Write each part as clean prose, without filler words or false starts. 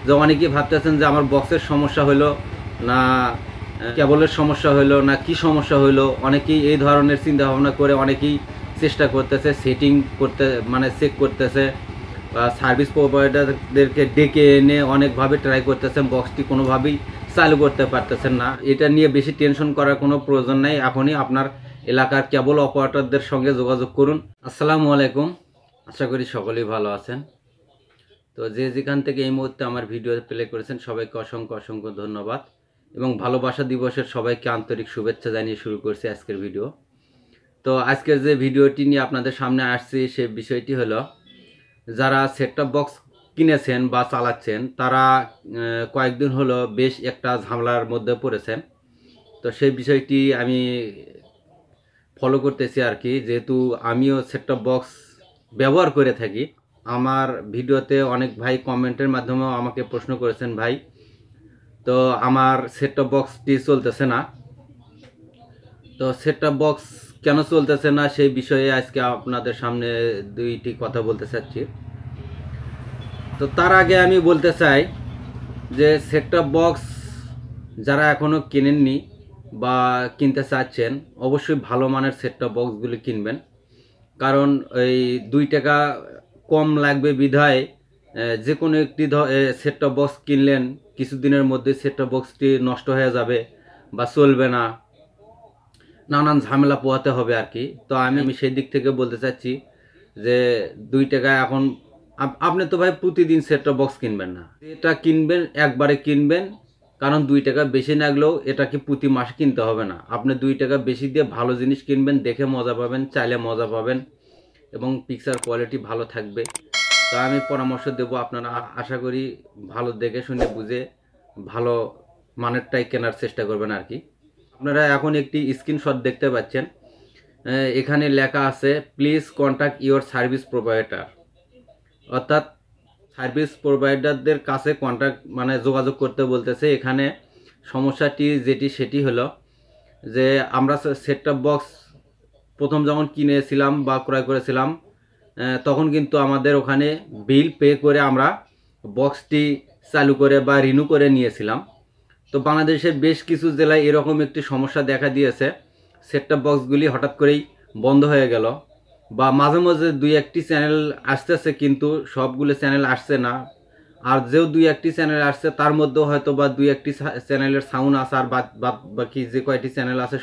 যে অনেকেই ভাবতেছেন যে আমার বক্সের সমস্যা হলো না কেবলের সমস্যা হলো না কি সমস্যা হলো, অনেকেই এই ধরনের চিন্তা ভাবনা করে অনেকেই চেষ্টা করতেছে সেটিং করতে, মানে চেক করতেছে বা সার্ভিস প্রোভাইডারদেরকে ডেকে এনে অনেকভাবে ট্রাই করতেছেন, বক্সটি কোনোভাবেই চালু করতে পারতেছেন না। এটা নিয়ে বেশি টেনশন করার কোনো প্রয়োজন নাই। এখনই আপনার এলাকার কেবল অপারেটরদের সঙ্গে যোগাযোগ করুন। আসসালামু আলাইকুম, আশা করি সকলেই ভালো আছেন। তো যে যেখান থেকে এই মুহূর্তে আমার ভিডিও প্লে করেছেন সবাইকে অসংখ্য অসংখ্য ধন্যবাদ এবং ভালোবাসা দিবসের সবাইকে আন্তরিক শুভেচ্ছা জানিয়ে শুরু করছি আজকের ভিডিও। তো আজকের যে ভিডিওটি নিয়ে আপনাদের সামনে আসছি সে বিষয়টি হলো, যারা সেট টপ বক্স কিনেছেন বা চালাচ্ছেন তারা কয়েকদিন হলো বেশ একটা ঝামেলার মধ্যে পড়েছেন। তো সেই বিষয়টি আমি ফলো করতেছি আর কি, যেহেতু আমিও সেট টপ বক্স ব্যবহার করে থাকি। আমার ভিডিওতে অনেক ভাই কমেন্টের মাধ্যমেও আমাকে প্রশ্ন করেছেন, ভাই তো আমার সেট টপ বক্সটি চলতেছে না, তো সেট টপ বক্স কেন চলতেছে না সেই বিষয়ে আজকে আপনাদের সামনে দুইটি কথা বলতে চাচ্ছি। তো তার আগে আমি বলতে চাই যে সেট টপ বক্স যারা এখনও কেনেননি বা কিনতে চাচ্ছেন অবশ্যই ভালো মানের সেট টপ বক্সগুলি কিনবেন, কারণ এই 2 টাকা কম লাগবে বিধায় যে কোনো একটি সেট টপ বক্স কিনলেন, কিছুদিনের মধ্যে সেট টপ বক্সটি নষ্ট হয়ে যাবে বা চলবে না, নানান ঝামেলা পোহাতে হবে আর কি। তো আমি সেই দিক থেকে বলতে চাচ্ছি যে 2 টাকা এখন আপনি তো ভাই প্রতিদিন সেট টপ বক্স কিনবেন না, এটা কিনবেন একবারে কিনবেন, কারণ 2 টাকা বেশি লাগলেও এটাকে প্রতি মাসে কিনতে হবে না। আপনি 2 টাকা বেশি দিয়ে ভালো জিনিস কিনবেন, দেখে মজা পাবেন, চাইলে মজা পাবেন এবং পিকচার কোয়ালিটি ভালো থাকবে। তা আমি পরামর্শ দেব, আপনারা আশা করি ভালো দেখে শুনে বুঝে ভালো মানেরটাই কেনার চেষ্টা করবেন আর কি। আপনারা এখন একটি স্ক্রিনশট দেখতে পাচ্ছেন, এখানে লেখা আছে please contact your service provider, অর্থাৎ সার্ভিস প্রোভাইডারদের কাছে কন্ট্যাক্ট মানে যোগাযোগ করতে বলতেছে। এখানে সমস্যাটি সেটি হলো যে আমরা সেট টপ বক্স প্রথম যখন কিনেছিলাম বা ক্রয় করেছিলাম তখন কিন্তু আমাদের ওখানে বিল পে করে আমরা বক্সটি চালু করে বা রিনিউ করে নিয়েছিলাম। তো বাংলাদেশের বেশ কিছু জেলায় এরকম একটি সমস্যা দেখা দিয়েছে, সেট টপ বক্সগুলি হঠাৎ করেই বন্ধ হয়ে গেল বা মাঝে মাঝে 2-1টি চ্যানেল আসতেছে কিন্তু সবগুলো চ্যানেল আসছে না, আর যেও 2-1টি চ্যানেল আসছে তার মধ্যেও হয়তো বা 2-1টি চ্যানেলের সাউন্ড আছে, আর বাকি যে কয়টি চ্যানেল আছে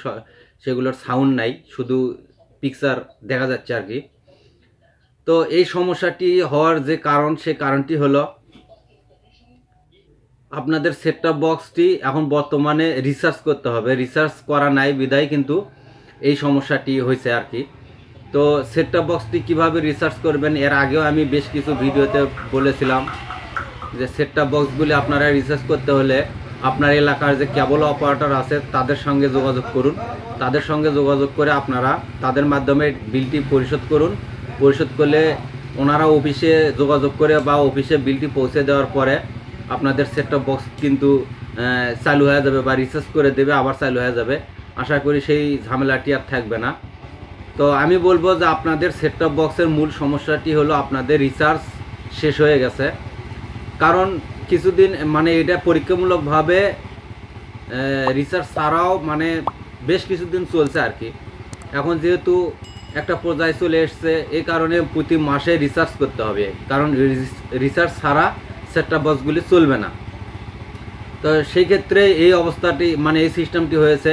সেগুলোর সাউন্ড নাই, শুধু পিকচার দেখা যাচ্ছে আর কি। তো এই সমস্যাটি হওয়ার যে কারণ, সে কারণটি হলো আপনাদের সেট টপ বক্সটি এখন বর্তমানে রিসার্চ করতে হবে, রিসার্চ করা নাই বিধায় কিন্তু এই সমস্যাটি হয়েছে আর কি। তো সেট টপ বক্সটি কীভাবে রিসার্চ করবেন এর আগেও আমি বেশ কিছু ভিডিওতে বলেছিলাম যে সেট টপ বক্সগুলি আপনারা রিসার্চ করতে হলে আপনার এলাকার যে কেবল অপারেটর আছে তাদের সঙ্গে যোগাযোগ করুন, তাদের সঙ্গে যোগাযোগ করে আপনারা তাদের মাধ্যমে বিলটি পরিশোধ করুন। পরিশোধ করলে ওনারা অফিসে যোগাযোগ করে বা অফিসে বিলটি পৌঁছে দেওয়ার পরে আপনাদের সেট টপ বক্স কিন্তু চালু হয়ে যাবে বা রিচার্জ করে দেবে, আবার চালু হয়ে যাবে। আশা করি সেই ঝামেলাটি আর থাকবে না। তো আমি বলবো যে আপনাদের সেট টপ বক্সের মূল সমস্যাটি হলো আপনাদের রিচার্জ শেষ হয়ে গেছে, কারণ কিছুদিন মানে এটা পরীক্ষামূলকভাবে রিচার্জ ছাড়াও মানে বেশ কিছুদিন চলছে আর কি। এখন যেহেতু একটা পর্যায়ে চলে এসছে এই কারণে প্রতি মাসে রিচার্জ করতে হবে, কারণ রিচার্জ ছাড়া সেট টপ বক্সগুলি চলবে না। তো সেই ক্ষেত্রে এই অবস্থাটি মানে এই সিস্টেমটি হয়েছে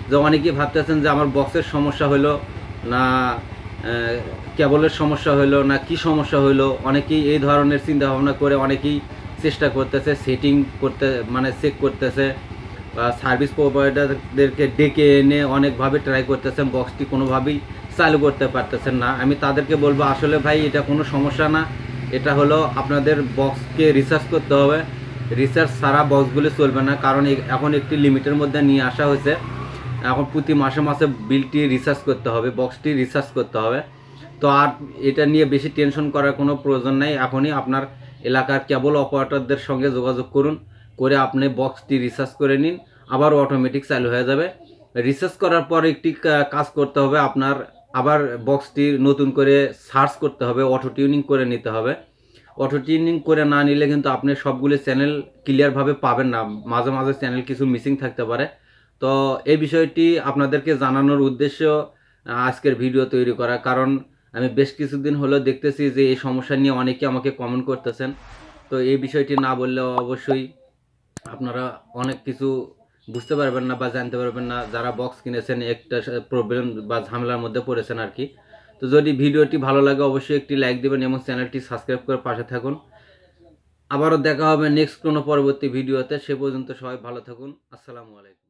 যে অনেকেই ভাবতেছেন যে আমার বক্সের সমস্যা হলো না কেবলের সমস্যা হলো না কি সমস্যা হলো, অনেকেই এই ধরনের চিন্তা ভাবনা করে অনেকেই চেষ্টা করতেছে সেটিং করতে, মানে চেক করতেছে বা সার্ভিস প্রোভাইডারদেরকে ডেকে এনে অনেকভাবে ট্রাই করতেছেন, বক্সটি কোনোভাবেই চালু করতে পারতেছেন না। আমি তাদেরকে বলবো আসলে ভাই এটা কোনো সমস্যা না, এটা হলো আপনাদের বক্সকে রিচার্জ করতে হবে, রিচার্জ ছাড়া বক্সগুলি চলবে না, কারণ এখন একটি লিমিটের মধ্যে নিয়ে আসা হয়েছে। এখন প্রতি মাসে মাসে বিলটি রিচার্জ করতে হবে, বক্সটি রিচার্জ করতে হবে। তো আর এটা নিয়ে বেশি টেনশন করার কোনো প্রয়োজন নাই। এখনই আপনার এলাকার কেবল অপারেটরদের সঙ্গে যোগাযোগ করুন, করে আপনি বক্সটি রিচার্জ করে নিন, আবার অটোমেটিক চালু হয়ে যাবে। রিচার্জ করার পর একটি কাজ করতে হবে, আপনার আবার বক্সটি নতুন করে সার্চ করতে হবে, অটো টিউনিং করে নিতে হবে। অটো টিউনিং করে না নিলে কিন্তু আপনি সবগুলো চ্যানেল ক্লিয়ারভাবে পাবেন না, মাঝে মাঝে চ্যানেল কিছু মিসিং থাকতে পারে। তো এই বিষয়টি আপনাদেরকে জানানোর উদ্দেশ্য আজকের ভিডিও তৈরি করা, কারণ আমি বেশ কিছুদিন হলো দেখতেছি যে এই সমস্যা নিয়ে অনেকে আমাকে কমেন্ট করতেছেন। তো এই বিষয়টি না বললেও অবশ্যই আপনারা অনেক কিছু বুঝতে পারবেন না বা জানতে পারবেন না, যারা বক্স কিনেছেন একটা প্রবলেম বা ঝামেলার মধ্যে পড়েছেন আর কি। তো যদি ভিডিওটি ভালো লাগে অবশ্যই একটি লাইক দেবেন এবং চ্যানেলটি সাবস্ক্রাইব করে পাশে থাকুন। আবারও দেখা হবে নেক্সট কোনো পরবর্তী ভিডিওতে। সে পর্যন্ত সবাই ভালো থাকুন। আসসালামু আলাইকুম।